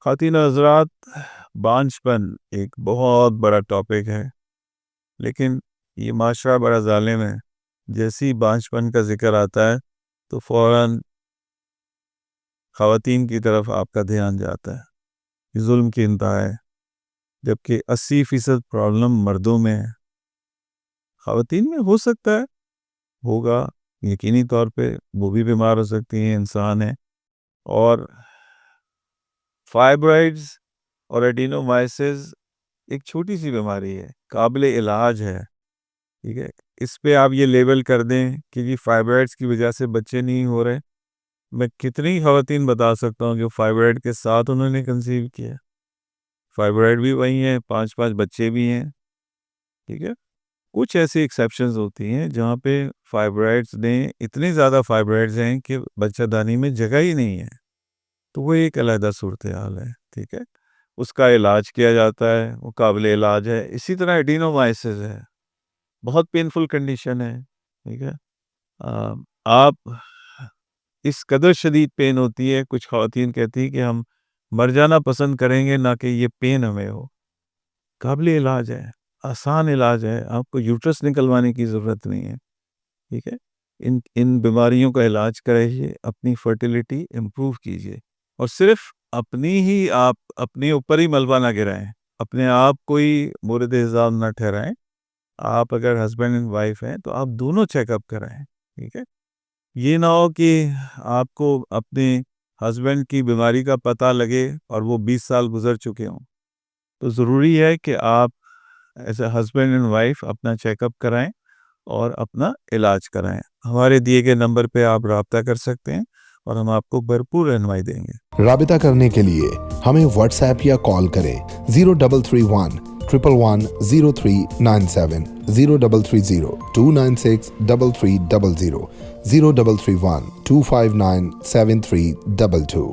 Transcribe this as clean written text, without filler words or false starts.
خواتین و حضرات، بانجھپن ایک بہت بڑا ٹاپک ہے، لیکن یہ معاشرہ بڑا ظالم ہے۔ جیسی بانجھپن کا ذکر آتا ہے تو فوراً خواتین کی طرف آپ کا دھیان جاتا ہے۔ یہ ظلم کی انتہا ہے، جبکہ 80% پرابلم مردوں میں ہے۔ خواتین میں ہو سکتا ہے، ہوگا یقینی طور پہ، وہ بھی بیمار ہو سکتی ہیں، انسان ہیں۔ اور فائبرائڈز اور ایڈینومائسس ایک چھوٹی سی بیماری ہے، قابل علاج ہے، ٹھیک ہے۔ اس پہ آپ یہ لیبل کر دیں کہ یہ فائبرائڈز کی وجہ سے بچے نہیں ہو رہے۔ میں کتنی خواتین بتا سکتا ہوں جو فائبرائڈ کے ساتھ انہوں نے کنسیو کیا، فائبرائڈ بھی وہی ہیں، 5 بچے بھی ہیں، ٹھیک ہے۔ کچھ ایسی ایکسیپشنز ہوتی ہیں جہاں پہ فائبرائڈز نے اتنے زیادہ فائبرائڈز ہیں کہ بچہ دانی میں جگہ ہی نہیں ہے، تو وہ ایک علیحدہ صورتحال ہے، ٹھیک ہے۔ اس کا علاج کیا جاتا ہے، وہ قابل علاج ہے۔ اسی طرح ایڈینومائسس ہے، بہت پینفل کنڈیشن ہے، ٹھیک ہے۔ آپ اس قدر شدید پین ہوتی ہے، کچھ خواتین کہتی ہیں کہ ہم مر جانا پسند کریں گے نہ کہ یہ پین ہمیں ہو۔ قابل علاج ہے، آسان علاج ہے، آپ کو یوٹرس نکلوانے کی ضرورت نہیں ہے، ٹھیک ہے۔ ان بیماریوں کا علاج کرائیے، اپنی فرٹیلیٹی امپروو کیجیے، اور صرف آپ اپنے اوپر ہی ملبہ نہ گرائیں، اپنے آپ کوئی مورد الزام نہ ٹھہرائیں۔ آپ اگر ہسبینڈ اینڈ وائف ہیں تو آپ دونوں چیک اپ کرائیں، ٹھیک ہے۔ یہ نہ ہو کہ آپ کو اپنے ہسبینڈ کی بیماری کا پتہ لگے اور وہ 20 سال گزر چکے ہوں، تو ضروری ہے کہ آپ as a husband and wife اپنا چیک اپ کرائیں اور اپنا علاج کرائیں۔ ہمارے دیے گئے نمبر پہ آپ رابطہ کر سکتے ہیں اور ہم آپ کو بھرپور رہنمائی دیں گے۔ رابطہ کرنے کے لیے ہمیں واٹس ایپ یا کال کریں 0331 111 0397 0330 296 3300 0331 259 7322۔